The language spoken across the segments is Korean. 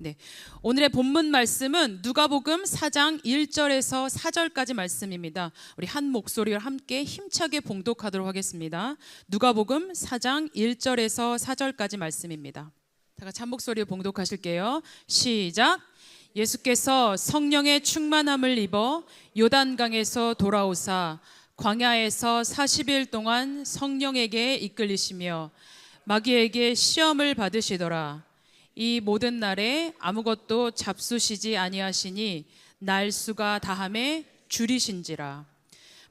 네, 오늘의 본문 말씀은 누가복음 4장 1절에서 4절까지 말씀입니다. 우리 한 목소리와 함께 힘차게 봉독하도록 하겠습니다. 누가복음 4장 1절에서 4절까지 말씀입니다. 다 같이 한 목소리로 봉독하실게요. 시작. 예수께서 성령의 충만함을 입어 요단강에서 돌아오사 광야에서 40일 동안 성령에게 이끌리시며 마귀에게 시험을 받으시더라. 이 모든 날에 아무것도 잡수시지 아니하시니 날수가 다함에 줄이신지라.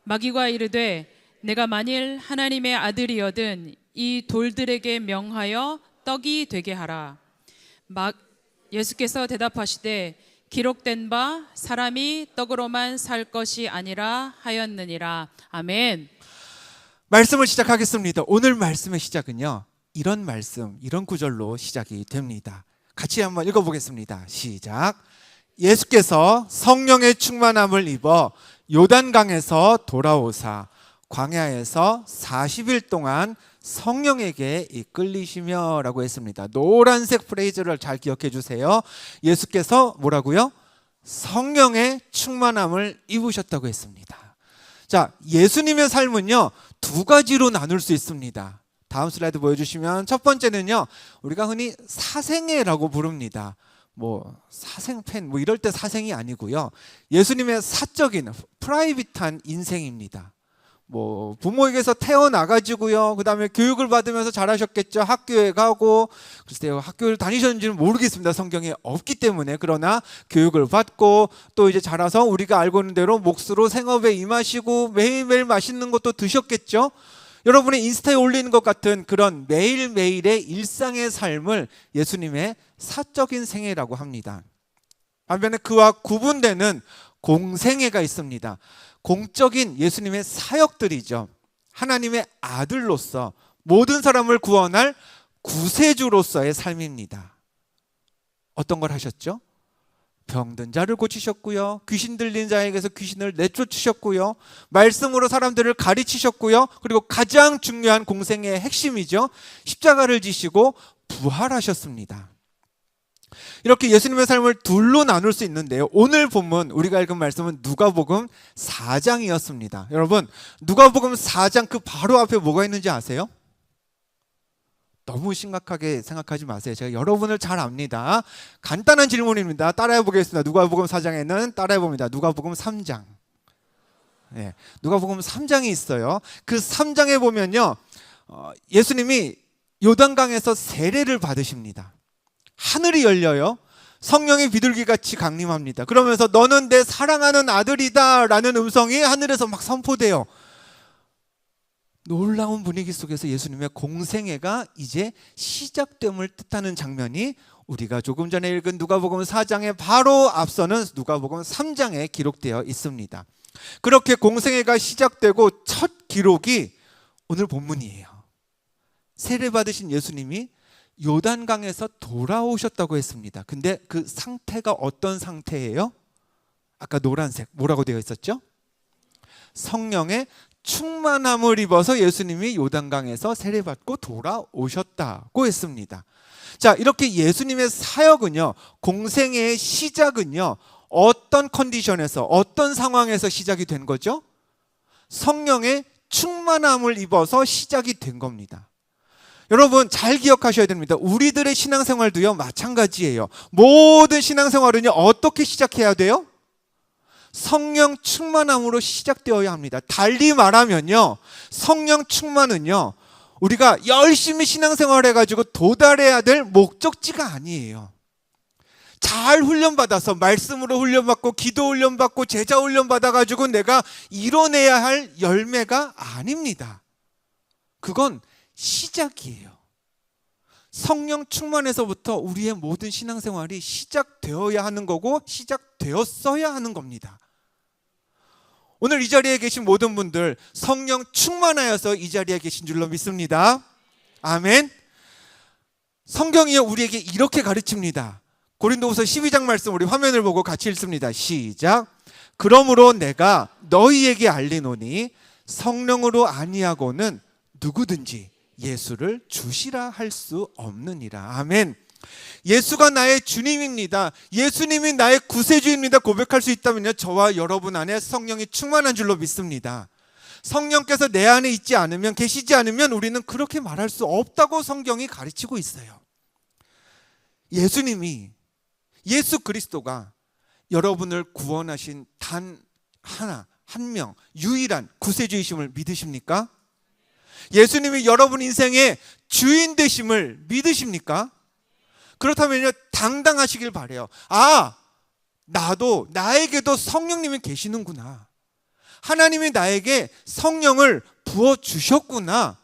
마귀가 이르되 내가 만일 하나님의 아들이여든 이 돌들에게 명하여 떡이 되게 하라. 예수께서 대답하시되 기록된 바 사람이 떡으로만 살 것이 아니라 하였느니라. 아멘. 말씀을 시작하겠습니다. 오늘 말씀의 시작은요, 이런 말씀, 이런 구절로 시작이 됩니다. 같이 한번 읽어보겠습니다. 시작. 예수께서 성령의 충만함을 입어 요단강에서 돌아오사 광야에서 40일 동안 성령에게 이끌리시며 라고 했습니다. 노란색 프레이즈를 잘 기억해 주세요. 예수께서 뭐라고요? 성령의 충만함을 입으셨다고 했습니다. 자, 예수님의 삶은요, 두 가지로 나눌 수 있습니다. 다음 슬라이드 보여주시면 첫 번째는요, 우리가 흔히 사생애라고 부릅니다. 사생팬 이럴 때 사생이 아니고요, 예수님의 사적인 프라이빗한 인생입니다. 부모에게서 태어나가지고요, 그 다음에 교육을 받으면서 자라셨겠죠. 학교에 가고, 글쎄요, 학교를 다니셨는지는 모르겠습니다. 성경에 없기 때문에. 그러나 교육을 받고 또 이제 자라서 우리가 알고 있는 대로 몫으로 생업에 임하시고 매일매일 맛있는 것도 드셨겠죠. 여러분의 인스타에 올리는 것 같은 그런 매일매일의 일상의 삶을 예수님의 사적인 생애라고 합니다. 반면에 그와 구분되는 공생애가 있습니다. 공적인 예수님의 사역들이죠. 하나님의 아들로서 모든 사람을 구원할 구세주로서의 삶입니다. 어떤 걸 하셨죠? 병든 자를 고치셨고요, 귀신 들린 자에게서 귀신을 내쫓으셨고요, 말씀으로 사람들을 가르치셨고요, 그리고 가장 중요한 공생의 핵심이죠, 십자가를 지시고 부활하셨습니다. 이렇게 예수님의 삶을 둘로 나눌 수 있는데요, 오늘 본문 우리가 읽은 말씀은 누가복음 4장이었습니다. 여러분, 누가복음 4장 그 바로 앞에 뭐가 있는지 아세요? 너무 심각하게 생각하지 마세요. 제가 여러분을 잘 압니다. 간단한 질문입니다. 따라해 보겠습니다. 누가복음 4장에는 따라해 봅니다. 누가복음 3장. 네, 누가복음 3장이 있어요. 그 3장에 보면요, 예수님이 요단강에서 세례를 받으십니다. 하늘이 열려요. 성령이 비둘기같이 강림합니다. 그러면서 너는 내 사랑하는 아들이다 라는 음성이 하늘에서 막 선포돼요. 놀라운 분위기 속에서 예수님의 공생애가 이제 시작됨을 뜻하는 장면이 우리가 조금 전에 읽은 누가복음 4장의 바로 앞서는 누가복음 3장에 기록되어 있습니다. 그렇게 공생애가 시작되고 첫 기록이 오늘 본문이에요. 세례받으신 예수님이 요단강에서 돌아오셨다고 했습니다. 근데 그 상태가 어떤 상태예요? 아까 노란색 뭐라고 되어 있었죠? 성령의 충만함을 입어서 예수님이 요단강에서 세례받고 돌아오셨다고 했습니다. 자, 이렇게 예수님의 사역은요, 공생애의 시작은요, 어떤 컨디션에서, 어떤 상황에서 시작이 된 거죠? 성령의 충만함을 입어서 시작이 된 겁니다. 여러분 잘 기억하셔야 됩니다. 우리들의 신앙생활도요, 마찬가지예요. 모든 신앙생활은요, 어떻게 시작해야 돼요? 성령 충만함으로 시작되어야 합니다. 달리 말하면요, 성령 충만은요, 우리가 열심히 신앙생활 해가지고 도달해야 될 목적지가 아니에요. 잘 훈련받아서 말씀으로 훈련받고 기도 훈련받고 제자 훈련받아가지고 내가 이뤄내야 할 열매가 아닙니다. 그건 시작이에요. 성령 충만에서부터 우리의 모든 신앙생활이 시작되어야 하는 거고 시작되었어야 하는 겁니다. 오늘 이 자리에 계신 모든 분들 성령 충만하여서 이 자리에 계신 줄로 믿습니다. 아멘. 성경이 우리에게 이렇게 가르칩니다. 고린도후서 12장 말씀 우리 화면을 보고 같이 읽습니다. 시작. 그러므로 내가 너희에게 알리노니 성령으로 아니하고는 누구든지 예수를 주시라 할 수 없느니라. 아멘. 예수가 나의 주님입니다, 예수님이 나의 구세주입니다 고백할 수 있다면요, 저와 여러분 안에 성령이 충만한 줄로 믿습니다. 성령께서 내 안에 있지 않으면, 계시지 않으면 우리는 그렇게 말할 수 없다고 성경이 가르치고 있어요. 예수님이, 예수 그리스도가 여러분을 구원하신 단 하나, 한 명, 유일한 구세주이심을 믿으십니까? 예수님이 여러분 인생의 주인 되심을 믿으십니까? 그렇다면요, 당당하시길 바라요. 아, 나에게도 성령님이 계시는구나. 하나님이 나에게 성령을 부어주셨구나.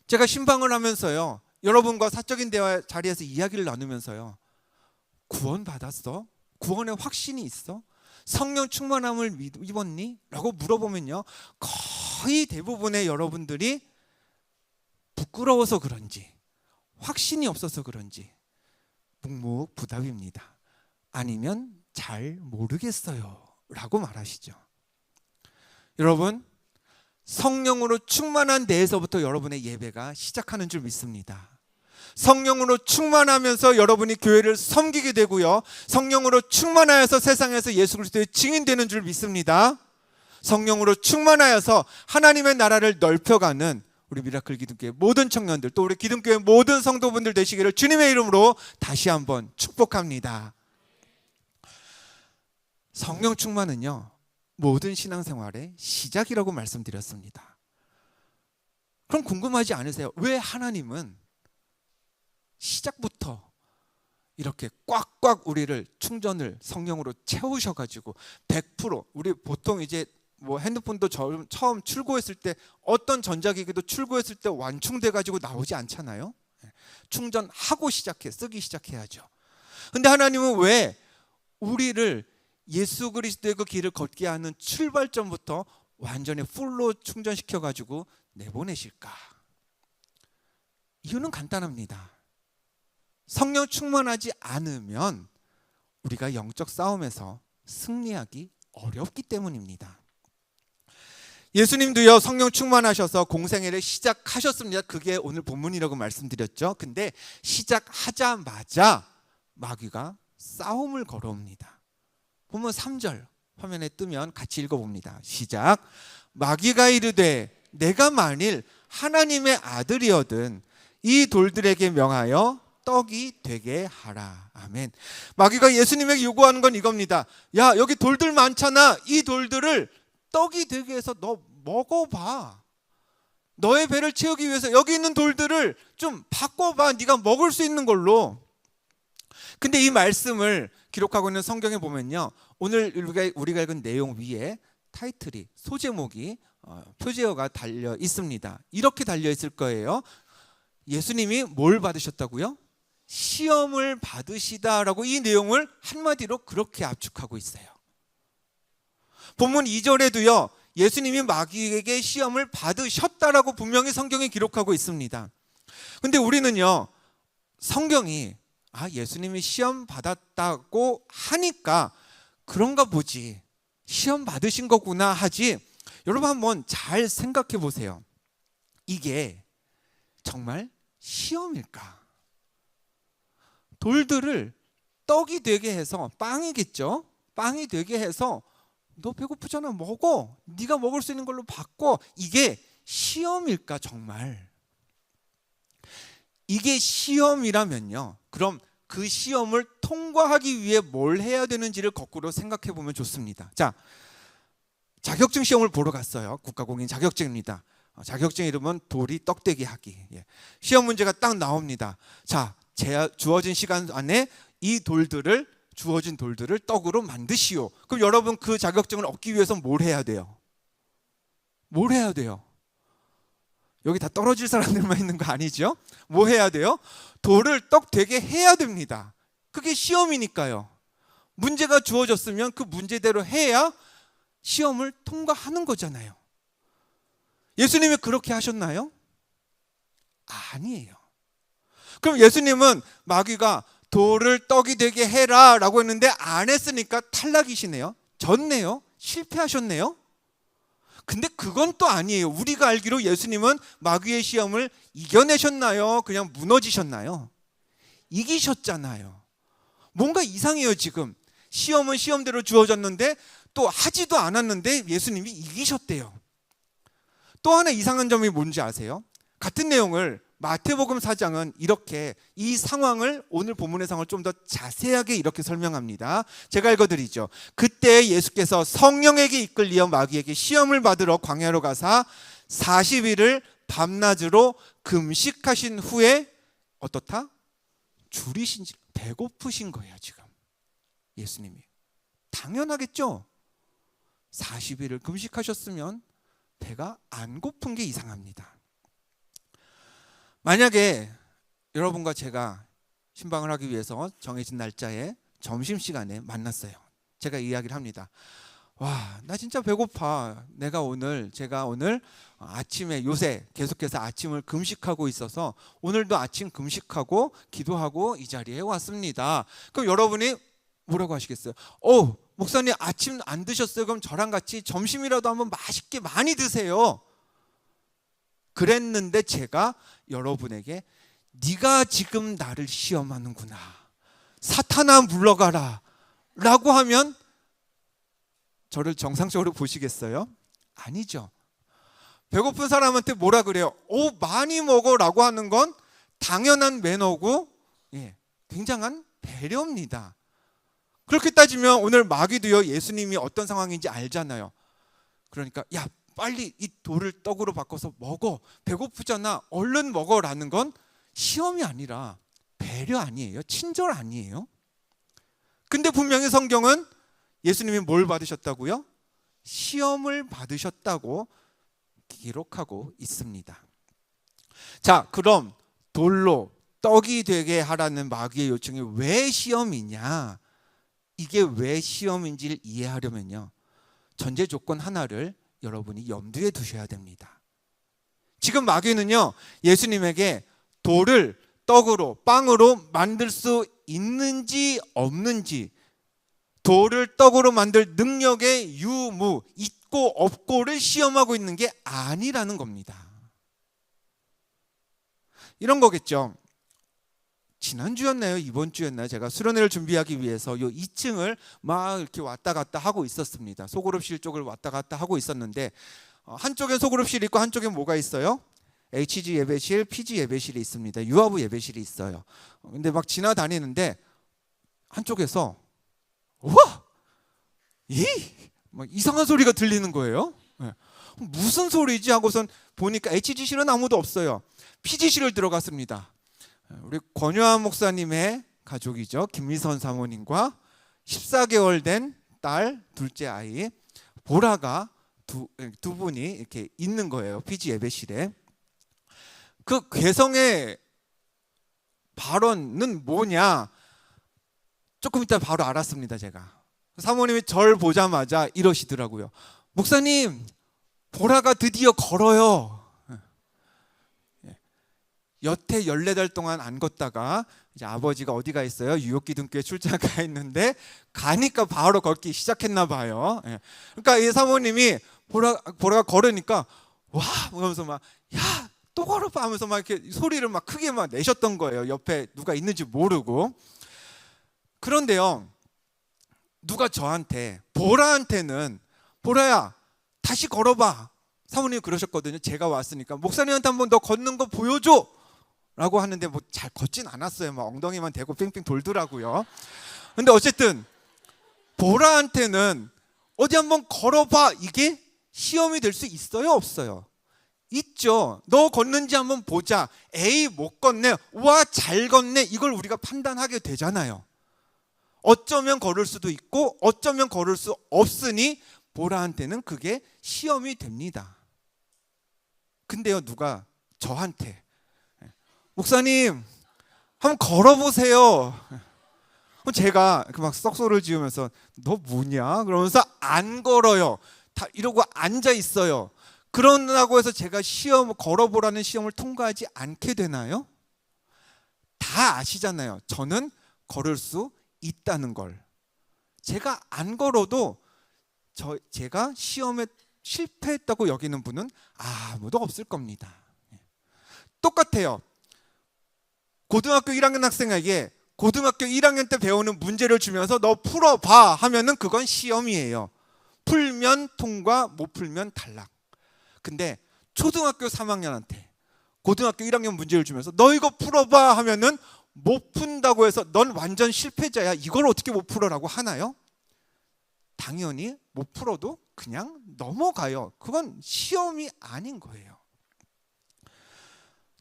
제가 신방을 하면서요, 여러분과 사적인 대화 자리에서 이야기를 나누면서요, 구원 받았어? 구원의 확신이 있어? 성령 충만함을 입었니? 라고 물어보면요, 거의 대부분의 여러분들이 부끄러워서 그런지, 확신이 없어서 그런지 묵묵부답입니다. 아니면 잘 모르겠어요 라고 말하시죠. 여러분, 성령으로 충만한 데에서부터 여러분의 예배가 시작하는 줄 믿습니다. 성령으로 충만하면서 여러분이 교회를 섬기게 되고요, 성령으로 충만하여서 세상에서 예수 그리스도의 증인되는 줄 믿습니다. 성령으로 충만하여서 하나님의 나라를 넓혀가는 우리 미라클 기독교회 모든 청년들, 또 우리 기독교회 모든 성도분들 되시기를 주님의 이름으로 다시 한번 축복합니다. 성령 충만은요, 모든 신앙생활의 시작이라고 말씀드렸습니다. 그럼 궁금하지 않으세요? 왜 하나님은 시작부터 이렇게 꽉꽉 우리를 충전을 성령으로 채우셔가지고 100%, 우리 보통 이제 뭐 핸드폰도 처음 출고했을 때, 어떤 전자기기도 출고했을 때 완충돼 가지고 나오지 않잖아요. 충전하고 쓰기 시작해야죠. 근데 하나님은 왜 우리를 예수 그리스도의 그 길을 걷게 하는 출발점부터 완전히 풀로 충전시켜 가지고 내보내실까? 이유는 간단합니다. 성령 충만하지 않으면 우리가 영적 싸움에서 승리하기 어렵기 때문입니다. 예수님도요, 성령 충만하셔서 공생애를 시작하셨습니다. 그게 오늘 본문이라고 말씀드렸죠. 근데 시작하자마자 마귀가 싸움을 걸어옵니다. 본문 3절 화면에 뜨면 같이 읽어봅니다. 시작. 마귀가 이르되 내가 만일 하나님의 아들이거든 이 돌들에게 명하여 떡이 되게 하라. 아멘. 마귀가 예수님에게 요구하는 건 이겁니다. 야, 여기 돌들 많잖아. 이 돌들을 떡이 되게 해서 너 먹어봐. 너의 배를 채우기 위해서 여기 있는 돌들을 좀 바꿔봐. 네가 먹을 수 있는 걸로. 근데 이 말씀을 기록하고 있는 성경에 보면요, 오늘 우리가 읽은 내용 위에 타이틀이, 소제목이 표제어가 달려 있습니다. 이렇게 달려 있을 거예요. 예수님이 뭘 받으셨다고요? 시험을 받으시다라고 이 내용을 한마디로 그렇게 압축하고 있어요. 본문 2절에도요, 예수님이 마귀에게 시험을 받으셨다라고 분명히 성경에 기록하고 있습니다. 근데 우리는요, 성경이 예수님이 시험 받았다고 하니까 그런가 보지, 시험 받으신 거구나 하지, 여러분 한번 잘 생각해 보세요. 이게 정말 시험일까? 돌들을 떡이 되게 해서, 빵이겠죠? 빵이 되게 해서 너 배고프잖아, 먹어. 네가 먹을 수 있는 걸로 바꿔. 이게 시험일까 정말? 이게 시험이라면요, 그럼 그 시험을 통과하기 위해 뭘 해야 되는지를 거꾸로 생각해 보면 좋습니다. 자, 자격증 시험을 보러 갔어요. 국가공인 자격증입니다. 자격증 이름은 돌이 떡되기 하기. 시험 문제가 딱 나옵니다. 자, 주어진 시간 안에 이 돌들을, 주어진 돌들을 떡으로 만드시오. 그럼 여러분 그 자격증을 얻기 위해서 뭘 해야 돼요? 뭘 해야 돼요? 여기 다 떨어질 사람들만 있는 거 아니죠? 뭐 해야 돼요? 돌을 떡 되게 해야 됩니다. 그게 시험이니까요. 문제가 주어졌으면 그 문제대로 해야 시험을 통과하는 거잖아요. 예수님이 그렇게 하셨나요? 아니에요. 그럼 예수님은 마귀가 돌을 떡이 되게 해라 라고 했는데 안 했으니까 탈락이시네요. 졌네요. 실패하셨네요. 근데 그건 또 아니에요. 우리가 알기로 예수님은 마귀의 시험을 이겨내셨나요? 그냥 무너지셨나요? 이기셨잖아요. 뭔가 이상해요. 지금 시험은 시험대로 주어졌는데 또 하지도 않았는데 예수님이 이기셨대요. 또 하나 이상한 점이 뭔지 아세요? 같은 내용을 마태복음 4장은 이렇게 이 상황을, 오늘 본문의 상황을 좀 더 자세하게 이렇게 설명합니다. 제가 읽어드리죠. 그때 예수께서 성령에게 이끌리어 마귀에게 시험을 받으러 광야로 가사 40일을 밤낮으로 금식하신 후에 어떻다? 줄이신지, 배고프신 거예요. 지금 예수님이 당연하겠죠. 40일을 금식하셨으면 배가 안 고픈 게 이상합니다. 만약에 여러분과 제가 신방을 하기 위해서 정해진 날짜에 점심시간에 만났어요. 제가 이야기를 합니다. 와, 나 진짜 배고파. 제가 오늘 아침에 요새 계속해서 아침을 금식하고 있어서 오늘도 아침 금식하고 기도하고 이 자리에 왔습니다. 그럼 여러분이 뭐라고 하시겠어요? 목사님 아침 안 드셨어요? 그럼 저랑 같이 점심이라도 한번 맛있게 많이 드세요. 그랬는데 제가 여러분에게 네가 지금 나를 시험하는구나, 사탄아 물러가라 라고 하면 저를 정상적으로 보시겠어요? 아니죠. 배고픈 사람한테 뭐라 그래요? 많이 먹어 라고 하는 건 당연한 매너고 굉장한 배려입니다. 그렇게 따지면 오늘 마귀도요, 예수님이 어떤 상황인지 알잖아요. 그러니까 야, 빨리 이 돌을 떡으로 바꿔서 먹어, 배고프잖아, 얼른 먹어라는 건 시험이 아니라 배려 아니에요? 친절 아니에요? 근데 분명히 성경은 예수님이 뭘 받으셨다고요? 시험을 받으셨다고 기록하고 있습니다. 자, 그럼 돌로 떡이 되게 하라는 마귀의 요청이 왜 시험이냐? 이게 왜 시험인지를 이해하려면요, 전제 조건 하나를 여러분이 염두에 두셔야 됩니다. 지금 마귀는요, 예수님에게 돌을 떡으로, 빵으로 만들 수 있는지 없는지, 돌을 떡으로 만들 능력의 유무, 있고 없고를 시험하고 있는 게 아니라는 겁니다. 이런 거겠죠. 지난주였나요? 이번 주였나요? 제가 수련회를 준비하기 위해서 요 2층을 막 이렇게 왔다 갔다 하고 있었습니다. 소그룹실 쪽을 왔다 갔다 하고 있었는데 한쪽엔 소그룹실이 있고 한쪽엔 뭐가 있어요? HG 예배실, PG 예배실이 있습니다. 유아부 예배실이 있어요. 근데 막 지나다니는데 한쪽에서 우와! 막 이상한 소리가 들리는 거예요. 무슨 소리지 하고선 보니까 HG실은 아무도 없어요. PG실을 들어갔습니다. 우리 권요한 목사님의 가족이죠. 김미선 사모님과 14개월 된 딸 둘째 아이 보라가 두 분이 이렇게 있는 거예요. PG 예배실에. 그 괴성의 발언은 뭐냐? 조금 이따 바로 알았습니다. 제가. 사모님이 절 보자마자 이러시더라고요. 목사님, 보라가 드디어 걸어요. 여태 14달 동안 안 걷다가 이제 아버지가 어디가 있어요? 유혹기둥교회 출장 가 있는데 가니까 바로 걷기 시작했나 봐요. 그러니까 이 사모님이 보라가 걸으니까 와 그러면서 막 야 또 걸어봐 하면서 막 이렇게 소리를 막 크게 막 내셨던 거예요. 옆에 누가 있는지 모르고. 그런데요, 누가 저한테, 보라한테는 보라야 다시 걸어봐, 사모님이 그러셨거든요. 제가 왔으니까 목사님한테 한번 너 걷는 거 보여줘 라고 하는데 뭐 잘 걷진 않았어요. 막 엉덩이만 대고 뺑뺑 돌더라고요. 근데 어쨌든 보라한테는 어디 한번 걸어봐, 이게 시험이 될 수 있어요 없어요? 있죠. 너 걷는지 한번 보자. 에이 못 걷네, 와 잘 걷네, 이걸 우리가 판단하게 되잖아요. 어쩌면 걸을 수도 있고 어쩌면 걸을 수 없으니 보라한테는 그게 시험이 됩니다. 근데요, 누가 저한테 목사님 한번 걸어보세요. 제가 막 썩소를 지으면서 너 뭐냐? 그러면서 안 걸어요. 다 이러고 앉아 있어요. 그런다고 해서 제가 시험 걸어보라는 시험을 통과하지 않게 되나요? 다 아시잖아요. 저는 걸을 수 있다는 걸. 제가 안 걸어도 제가 시험에 실패했다고 여기는 분은 아무도 없을 겁니다. 똑같아요. 고등학교 1학년 학생에게 고등학교 1학년 때 배우는 문제를 주면서 너 풀어봐 하면은 그건 시험이에요. 풀면 통과, 못 풀면 탈락. 근데 초등학교 3학년한테 고등학교 1학년 문제를 주면서 너 이거 풀어봐 하면은 못 푼다고 해서 넌 완전 실패자야, 이걸 어떻게 못 풀어라고 하나요? 당연히 못 풀어도 그냥 넘어가요. 그건 시험이 아닌 거예요.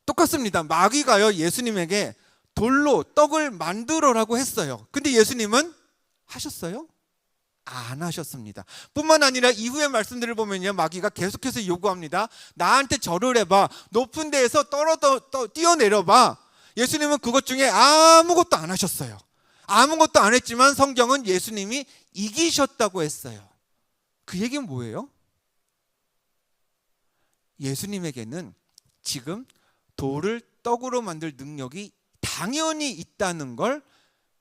똑같습니다. 마귀가요, 예수님에게 돌로 떡을 만들어라고 했어요. 근데 예수님은 하셨어요? 안 하셨습니다. 뿐만 아니라 이후의 말씀들을 보면요, 마귀가 계속해서 요구합니다. 나한테 절을 해봐, 높은 데에서 뛰어내려봐. 예수님은 그것 중에 아무것도 안 하셨어요. 아무것도 안 했지만 성경은 예수님이 이기셨다고 했어요. 그 얘기는 뭐예요? 예수님에게는 지금 돌을 떡으로 만들 능력이 당연히 있다는 걸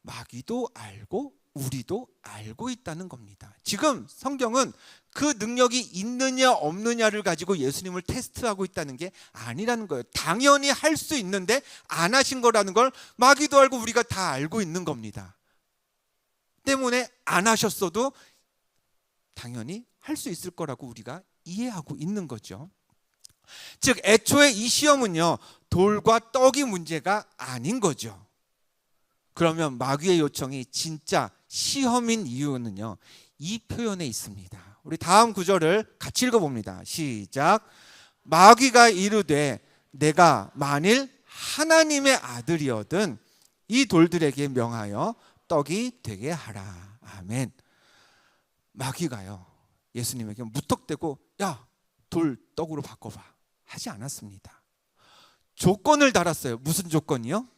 마귀도 알고 우리도 알고 있다는 겁니다. 지금 성경은 그 능력이 있느냐 없느냐를 가지고 예수님을 테스트하고 있다는 게 아니라는 거예요. 당연히 할 수 있는데 안 하신 거라는 걸 마귀도 알고 우리가 다 알고 있는 겁니다. 때문에 안 하셨어도 당연히 할 수 있을 거라고 우리가 이해하고 있는 거죠. 즉 애초에 이 시험은요, 돌과 떡이 문제가 아닌 거죠. 그러면 마귀의 요청이 진짜 시험인 이유는요, 이 표현에 있습니다. 우리 다음 구절을 같이 읽어봅니다. 시작. 마귀가 이르되 내가 만일 하나님의 아들이거든 이 돌들에게 명하여 떡이 되게 하라. 아멘. 마귀가요, 예수님에게 무턱대고 야, 돌 떡으로 바꿔봐 하지 않았습니다. 조건을 달았어요. 무슨 조건이요?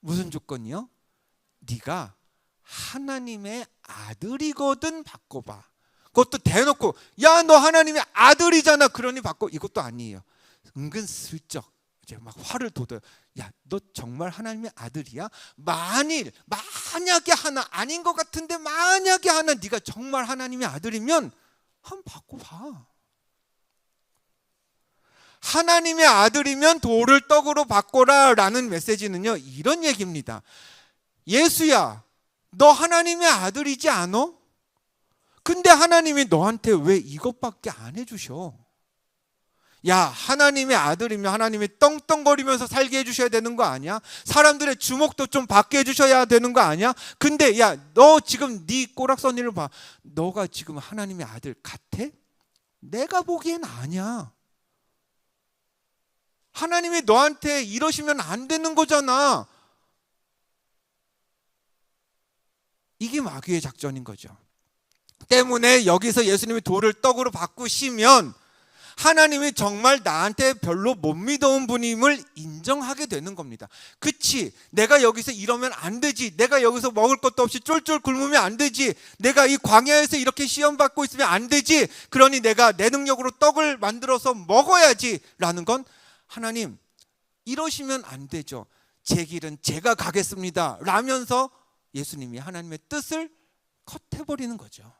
무슨 조건이요? 네가 하나님의 아들이거든 바꿔봐. 그것도 대놓고 야, 너 하나님의 아들이잖아, 그러니 바꿔. 이것도 아니에요. 은근슬쩍 이제 막 화를 돋아요. 야, 너 정말 하나님의 아들이야? 만약에 하나 아닌 것 같은데 만약에 하나 네가 정말 하나님의 아들이면 한번 바꿔봐. 하나님의 아들이면 돌을 떡으로 바꿔라 라는 메시지는요, 이런 얘기입니다. 예수야, 너 하나님의 아들이지 않아? 근데 하나님이 너한테 왜 이것밖에 안 해주셔? 야, 하나님의 아들이면 하나님이 떵떵거리면서 살게 해주셔야 되는 거 아니야? 사람들의 주목도 좀 받게 해주셔야 되는 거 아니야? 근데 야, 너 지금 네 꼬락서니를 봐. 너가 지금 하나님의 아들 같아? 내가 보기엔 아니야. 하나님이 너한테 이러시면 안 되는 거잖아. 이게 마귀의 작전인 거죠. 때문에 여기서 예수님이 돌을 떡으로 바꾸시면 하나님이 정말 나한테 별로 못 믿어온 분임을 인정하게 되는 겁니다. 그치, 내가 여기서 이러면 안 되지, 내가 여기서 먹을 것도 없이 쫄쫄 굶으면 안 되지, 내가 이 광야에서 이렇게 시험받고 있으면 안 되지, 그러니 내가 내 능력으로 떡을 만들어서 먹어야지 라는 건, 하나님 이러시면 안 되죠, 제 길은 제가 가겠습니다 라면서 예수님이 하나님의 뜻을 컷해버리는 거죠.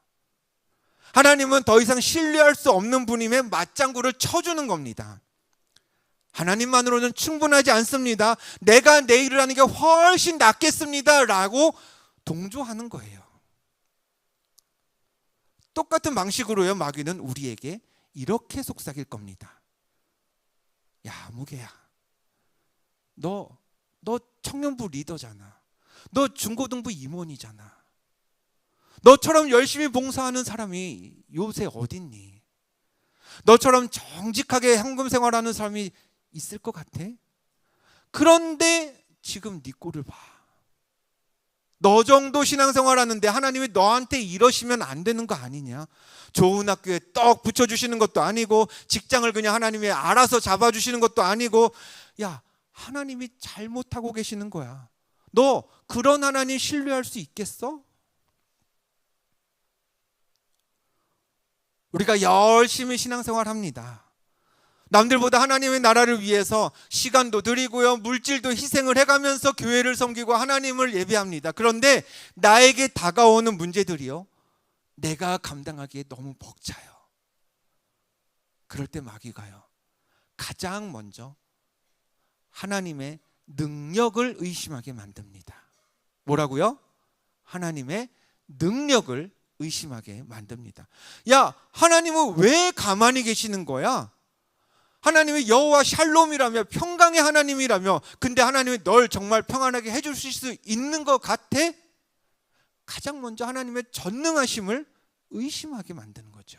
하나님은 더 이상 신뢰할 수 없는 분임에 맞장구를 쳐주는 겁니다. 하나님만으로는 충분하지 않습니다, 내가 내 일을 하는 게 훨씬 낫겠습니다 라고 동조하는 거예요. 똑같은 방식으로요, 마귀는 우리에게 이렇게 속삭일 겁니다. 야, 무게야, 너 청년부 리더잖아, 너 중고등부 임원이잖아, 너처럼 열심히 봉사하는 사람이 요새 어딨니? 너처럼 정직하게 현금 생활하는 사람이 있을 것 같아? 그런데 지금 네 꼴을 봐. 너 정도 신앙생활 하는데 하나님이 너한테 이러시면 안 되는 거 아니냐? 좋은 학교에 떡 붙여주시는 것도 아니고, 직장을 그냥 하나님이 알아서 잡아주시는 것도 아니고, 야, 하나님이 잘못하고 계시는 거야. 너 그런 하나님 신뢰할 수 있겠어? 우리가 열심히 신앙생활 합니다. 남들보다 하나님의 나라를 위해서 시간도 드리고요, 물질도 희생을 해가면서 교회를 섬기고 하나님을 예배합니다. 그런데 나에게 다가오는 문제들이요, 내가 감당하기에 너무 벅차요. 그럴 때 마귀가요, 가장 먼저 하나님의 능력을 의심하게 만듭니다. 뭐라고요? 하나님의 능력을 의심하게 만듭니다. 야, 하나님은 왜 가만히 계시는 거야? 하나님이 여호와 샬롬이라며 평강의 하나님이라며, 근데 하나님이 널 정말 평안하게 해주실 수 있는 것 같아? 가장 먼저 하나님의 전능하심을 의심하게 만드는 거죠.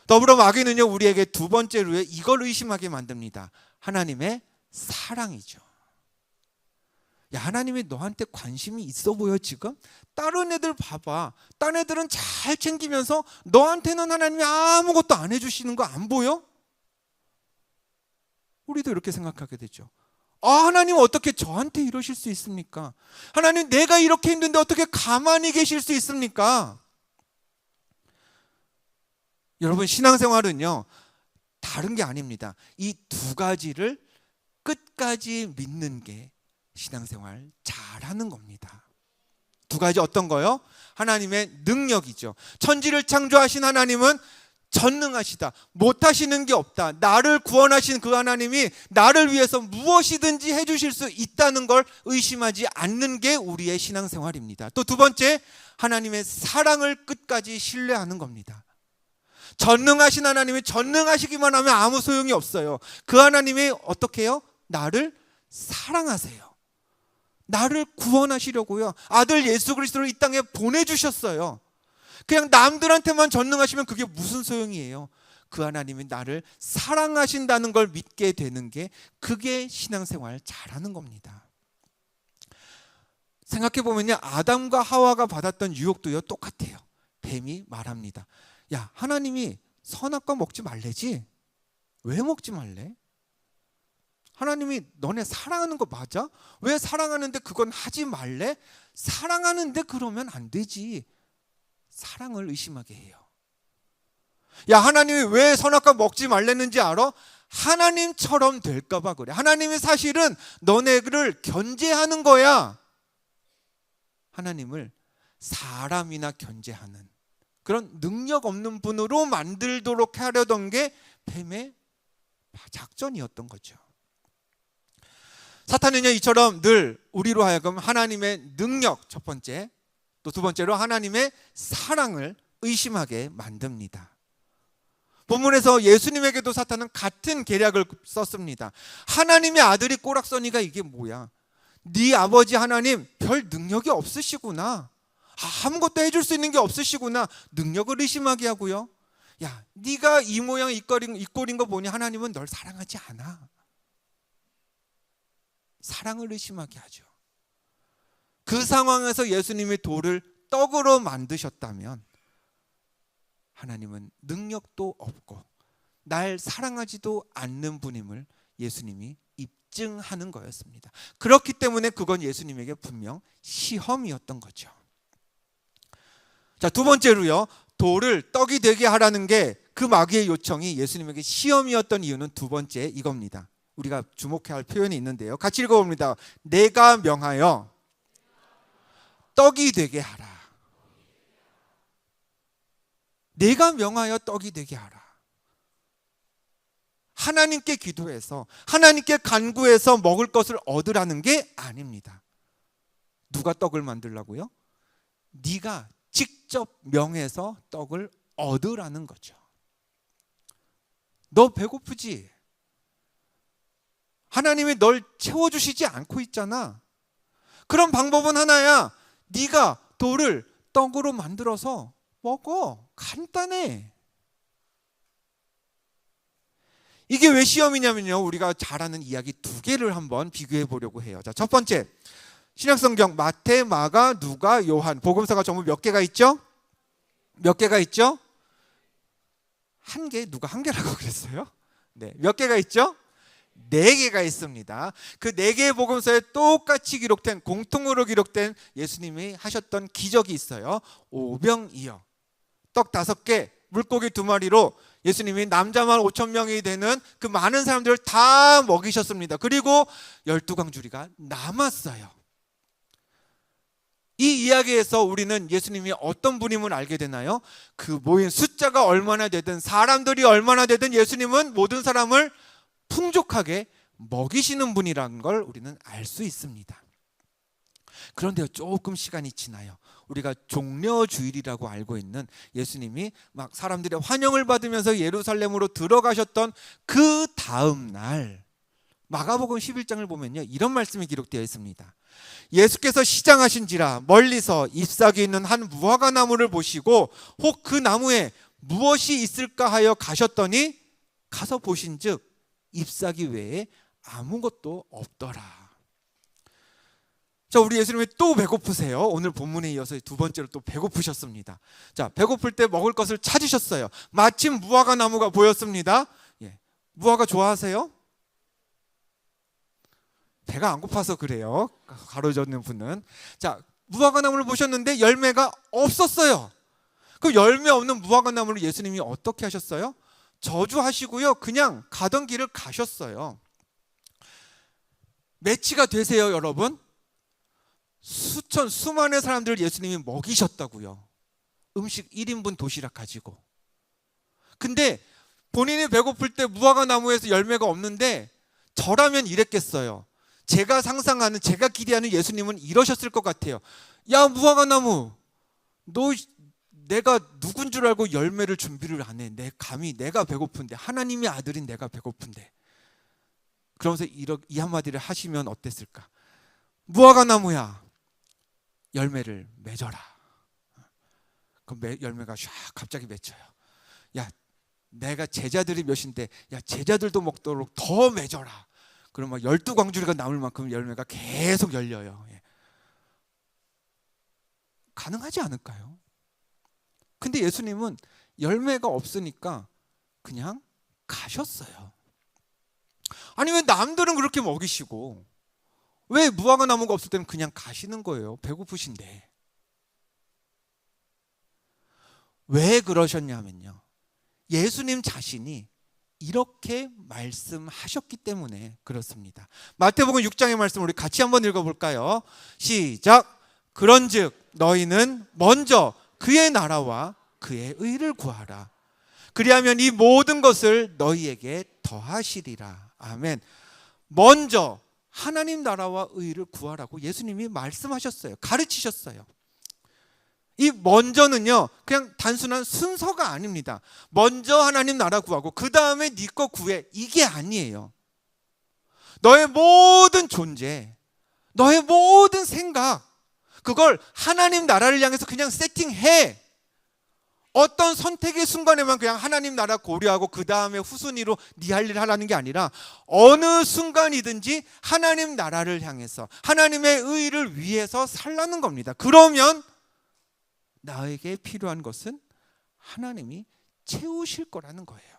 더불어 마귀는요, 우리에게 두 번째로 이걸 의심하게 만듭니다. 하나님의 사랑이죠. 야, 하나님이 너한테 관심이 있어 보여 지금? 다른 애들 봐봐. 다른 애들은 잘 챙기면서 너한테는 하나님이 아무것도 안 해주시는 거 안 보여? 우리도 이렇게 생각하게 되죠. 하나님 어떻게 저한테 이러실 수 있습니까? 하나님, 내가 이렇게 힘든데 어떻게 가만히 계실 수 있습니까? 여러분, 신앙생활은요, 다른 게 아닙니다. 이 두 가지를 끝까지 믿는 게 신앙생활 잘하는 겁니다. 두 가지 어떤 거요? 하나님의 능력이죠. 천지를 창조하신 하나님은 전능하시다. 못하시는 게 없다. 나를 구원하신 그 하나님이 나를 위해서 무엇이든지 해주실 수 있다는 걸 의심하지 않는 게 우리의 신앙생활입니다. 또 두 번째, 하나님의 사랑을 끝까지 신뢰하는 겁니다. 전능하신 하나님이 전능하시기만 하면 아무 소용이 없어요. 그 하나님이 어떻게 해요? 나를 사랑하세요. 나를 구원하시려고요, 아들 예수 그리스도를 이 땅에 보내주셨어요. 그냥 남들한테만 전능하시면 그게 무슨 소용이에요? 그 하나님이 나를 사랑하신다는 걸 믿게 되는 게, 그게 신앙생활 잘하는 겁니다. 생각해보면요, 아담과 하와가 받았던 유혹도요 똑같아요. 뱀이 말합니다. 야, 하나님이 선악과 먹지 말래지? 왜 먹지 말래? 하나님이 너네 사랑하는 거 맞아? 왜 사랑하는데 그건 하지 말래? 사랑하는데 그러면 안 되지. 사랑을 의심하게 해요. 야, 하나님이 왜 선악과 먹지 말랬는지 알아? 하나님처럼 될까 봐 그래. 하나님이 사실은 너네를 견제하는 거야. 하나님을 사람이나 견제하는 그런 능력 없는 분으로 만들도록 하려던 게 뱀의 작전이었던 거죠. 사탄은요, 이처럼 늘 우리로 하여금 하나님의 능력, 첫 번째, 또 두 번째로 하나님의 사랑을 의심하게 만듭니다. 본문에서 예수님에게도 사탄은 같은 계략을 썼습니다. 하나님의 아들이 꼬락서니가 이게 뭐야? 네 아버지 하나님 별 능력이 없으시구나. 아무것도 해줄 수 있는 게 없으시구나. 능력을 의심하게 하고요. 야, 네가 이 모양 이 꼴인 거 보니 하나님은 널 사랑하지 않아. 사랑을 의심하게 하죠. 그 상황에서 예수님이 돌을 떡으로 만드셨다면 하나님은 능력도 없고 날 사랑하지도 않는 분임을 예수님이 입증하는 거였습니다. 그렇기 때문에 그건 예수님에게 분명 시험이었던 거죠. 자, 두 번째로요, 돌을 떡이 되게 하라는 게, 그 마귀의 요청이 예수님에게 시험이었던 이유는 두 번째 이겁니다. 우리가 주목해야 할 표현이 있는데요, 같이 읽어봅니다. 내가 명하여 떡이 되게 하라. 내가 명하여 떡이 되게 하라. 하나님께 기도해서 하나님께 간구해서 먹을 것을 얻으라는 게 아닙니다. 누가 떡을 만들라고요? 네가 직접 명해서 떡을 얻으라는 거죠. 너 배고프지? 하나님이 널 채워주시지 않고 있잖아. 그런 방법은 하나야. 네가 돌을 떡으로 만들어서 먹어. 간단해. 이게 왜 시험이냐면요, 우리가 잘 아는 이야기 두 개를 한번 비교해 보려고 해요. 자, 첫 번째, 신약성경 마태, 마가, 누가, 요한 복음서가 전부 몇 개가 있죠? 몇 개가 있죠? 한 개, 누가 한 개라고 그랬어요? 네, 몇 개가 있죠? 네 개가 있습니다. 그 네 개의 복음서에 똑같이 기록된, 공통으로 기록된 예수님이 하셨던 기적이 있어요. 오병이어, 떡 5개, 물고기 2마리로 예수님이 남자만 5,000명이 되는 그 많은 사람들을 다 먹이셨습니다. 그리고 12광주리가 남았어요. 이 이야기에서 우리는 예수님이 어떤 분임을 알게 되나요? 그 모인 숫자가 얼마나 되든 사람들이 얼마나 되든 예수님은 모든 사람을 풍족하게 먹이시는 분이라는 걸 우리는 알 수 있습니다. 그런데 조금 시간이 지나요. 우리가 종려주일이라고 알고 있는 예수님이 막 사람들의 환영을 받으면서 예루살렘으로 들어가셨던 그 다음 날 마가복음 11장을 보면요, 이런 말씀이 기록되어 있습니다. 예수께서 시장하신지라 멀리서 잎사귀 있는 한 무화과 나무를 보시고 혹 그 나무에 무엇이 있을까 하여 가셨더니 가서 보신즉 잎사귀 외에 아무것도 없더라. 자, 우리 예수님이 또 배고프세요. 오늘 본문에 이어서 두 번째로 또 배고프셨습니다. 자, 배고플 때 먹을 것을 찾으셨어요. 마침 무화과 나무가 보였습니다. 예, 무화과 좋아하세요? 배가 안 고파서 그래요. 가로젓는 분은. 자, 무화과 나무를 보셨는데 열매가 없었어요. 그 열매 없는 무화과 나무를 예수님이 어떻게 하셨어요? 저주하시고요, 그냥 가던 길을 가셨어요. 매치가 되세요, 여러분? 수많은 사람들을 예수님이 먹이셨다고요. 음식 1인분 도시락 가지고. 근데 본인이 배고플 때 무화과 나무에서 열매가 없는데 저라면 이랬겠어요. 제가 상상하는, 제가 기대하는 예수님은 이러셨을 것 같아요. 야, 무화과 나무, 너 내가 누군 줄 알고 열매를 준비를 안 해. 감히 내가 배고픈데, 하나님의 아들인 내가 배고픈데. 그러면서 이 한마디를 하시면 어땠을까? 무화과 나무야, 열매를 맺어라. 그럼 열매가 샥 갑자기 맺혀요. 야, 내가 제자들이 몇인데, 야, 제자들도 먹도록 더 맺어라. 그럼 막 12광주리가 남을 만큼 열매가 계속 열려요. 예. 가능하지 않을까요? 근데 예수님은 열매가 없으니까 그냥 가셨어요. 아니, 왜 남들은 그렇게 먹이시고 왜 무화과 나무가 없을 때는 그냥 가시는 거예요? 배고프신데. 왜 그러셨냐면요, 예수님 자신이 이렇게 말씀하셨기 때문에 그렇습니다. 마태복음 6장의 말씀 우리 같이 한번 읽어볼까요? 시작. 그런즉 너희는 먼저 그의 나라와 그의 의를 구하라. 그리하면 이 모든 것을 너희에게 더하시리라. 아멘. 먼저 하나님 나라와 의를 구하라고 예수님이 말씀하셨어요. 가르치셨어요. 이 먼저는요, 그냥 단순한 순서가 아닙니다. 먼저 하나님 나라 구하고 그 다음에 네 거 구해, 이게 아니에요. 너의 모든 존재, 너의 모든 생각, 그걸 하나님 나라를 향해서 그냥 세팅해. 어떤 선택의 순간에만 그냥 하나님 나라 고려하고 그 다음에 후순위로 네 할 일 하라는 게 아니라 어느 순간이든지 하나님 나라를 향해서 하나님의 의를 위해서 살라는 겁니다. 그러면 나에게 필요한 것은 하나님이 채우실 거라는 거예요.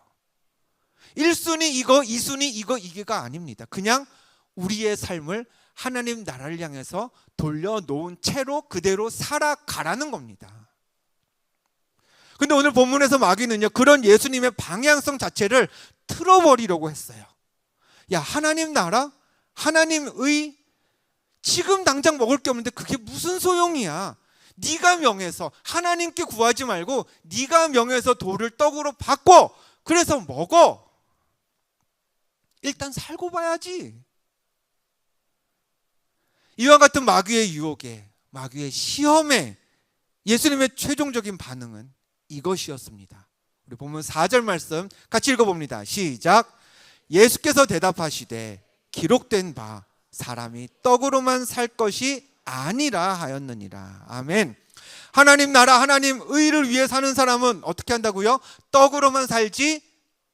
1순위 이거, 2순위 이거, 이게가 아닙니다. 그냥 우리의 삶을 하나님 나라를 향해서 돌려놓은 채로 그대로 살아가라는 겁니다. 근데 오늘 본문에서 마귀는요, 그런 예수님의 방향성 자체를 틀어버리려고 했어요. 야, 하나님 나라, 하나님 의, 지금 당장 먹을 게 없는데 그게 무슨 소용이야. 네가 명해서 하나님께 구하지 말고 네가 명해서 돌을 떡으로 바꿔. 그래서 먹어. 일단 살고 봐야지. 이와 같은 마귀의 유혹에, 마귀의 시험에 예수님의 최종적인 반응은 이것이었습니다. 우리 보면 4절 말씀 같이 읽어봅니다. 시작. 예수께서 대답하시되 기록된 바 사람이 떡으로만 살 것이 아니라 하였느니라. 아멘. 하나님 나라, 하나님 의를 위해 사는 사람은 어떻게 한다고요? 떡으로만 살지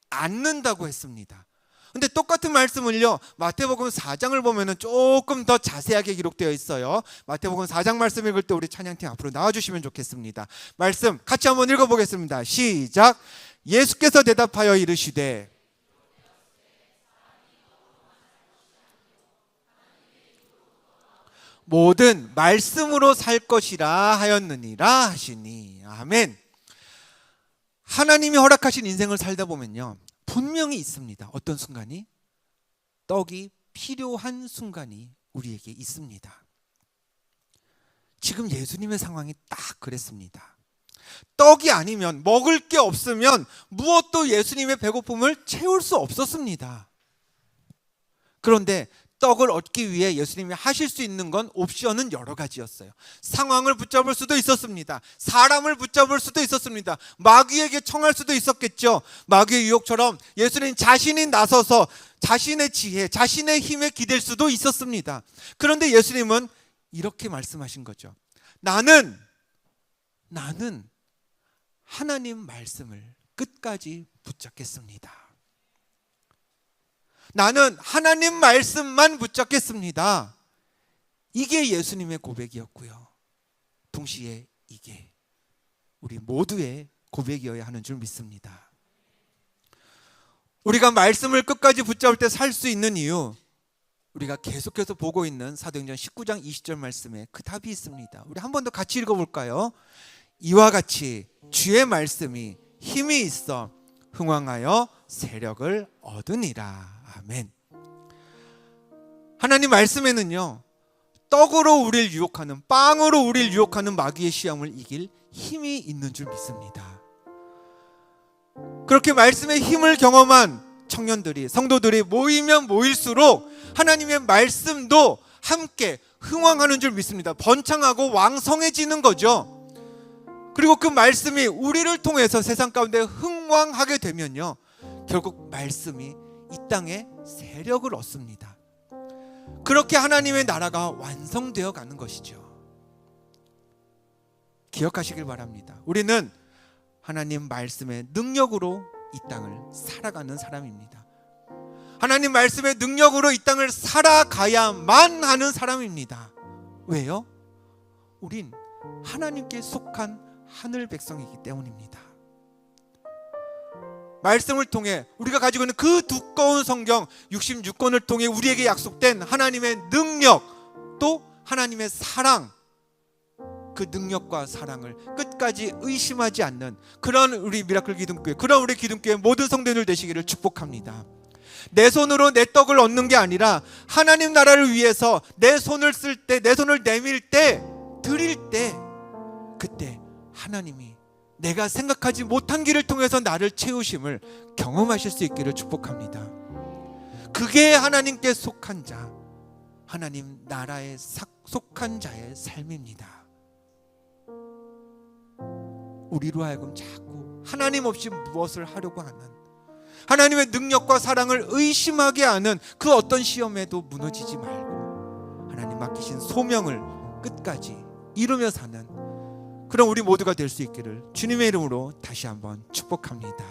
않는다고 했습니다. 근데 똑같은 말씀을요, 마태복음 4장을 보면은 조금 더 자세하게 기록되어 있어요. 마태복음 4장 말씀 읽을 때 우리 찬양팀 앞으로 나와주시면 좋겠습니다. 말씀 같이 한번 읽어보겠습니다. 시작. 예수께서 대답하여 이르시되 모든 말씀으로 살 것이라 하였느니라 하시니. 아멘. 하나님이 허락하신 인생을 살다 보면요, 분명히 있습니다. 어떤 순간이? 떡이 필요한 순간이 우리에게 있습니다. 지금 예수님의 상황이 딱 그랬습니다. 떡이 아니면, 먹을 게 없으면 무엇도 예수님의 배고픔을 채울 수 없었습니다. 그런데 떡을 얻기 위해 예수님이 하실 수 있는 건 옵션은 여러 가지였어요. 상황을 붙잡을 수도 있었습니다. 사람을 붙잡을 수도 있었습니다. 마귀에게 청할 수도 있었겠죠. 마귀의 유혹처럼 예수님 자신이 나서서 자신의 지혜, 자신의 힘에 기댈 수도 있었습니다. 그런데 예수님은 이렇게 말씀하신 거죠. 나는 하나님 말씀을 끝까지 붙잡겠습니다. 나는 하나님 말씀만 붙잡겠습니다. 이게 예수님의 고백이었고요. 동시에 이게 우리 모두의 고백이어야 하는 줄 믿습니다. 우리가 말씀을 끝까지 붙잡을 때 살 수 있는 이유, 우리가 계속해서 보고 있는 사도행전 19장 20절 말씀에 그 답이 있습니다. 우리 한 번 더 같이 읽어볼까요? 이와 같이 주의 말씀이 힘이 있어 흥왕하여 세력을 얻으니라. 아멘. 하나님 말씀에는요, 떡으로 우리를 유혹하는, 빵으로 우리를 유혹하는 마귀의 시험을 이길 힘이 있는 줄 믿습니다. 그렇게 말씀의 힘을 경험한 청년들이, 성도들이 모이면 모일수록 하나님의 말씀도 함께 흥왕하는 줄 믿습니다. 번창하고 왕성해지는 거죠. 그리고 그 말씀이 우리를 통해서 세상 가운데 흥왕하게 되면요, 결국 말씀이 이 땅에 세력을 얻습니다. 그렇게 하나님의 나라가 완성되어 가는 것이죠. 기억하시길 바랍니다. 우리는 하나님 말씀의 능력으로 이 땅을 살아가는 사람입니다. 하나님 말씀의 능력으로 이 땅을 살아가야만 하는 사람입니다. 왜요? 우린 하나님께 속한 하늘 백성이기 때문입니다. 말씀을 통해 우리가 가지고 있는 그 두꺼운 성경 66권을 통해 우리에게 약속된 하나님의 능력, 또 하나님의 사랑, 그 능력과 사랑을 끝까지 의심하지 않는 그런 우리 미라클 기둥교회, 그런 우리 기둥교회 모든 성도들 되시기를 축복합니다. 내 손으로 내 떡을 얻는 게 아니라 하나님 나라를 위해서 내 손을 쓸 때, 내 손을 내밀 때, 드릴 때, 그때 하나님이 내가 생각하지 못한 길을 통해서 나를 채우심을 경험하실 수 있기를 축복합니다. 그게 하나님께 속한 자, 하나님 나라에 속한 자의 삶입니다. 우리로 하여금 자꾸 하나님 없이 무엇을 하려고 하는, 하나님의 능력과 사랑을 의심하게 하는 그 어떤 시험에도 무너지지 말고 하나님 맡기신 소명을 끝까지 이루며 사는 그런 우리 모두가 될 수 있기를 주님의 이름으로 다시 한번 축복합니다.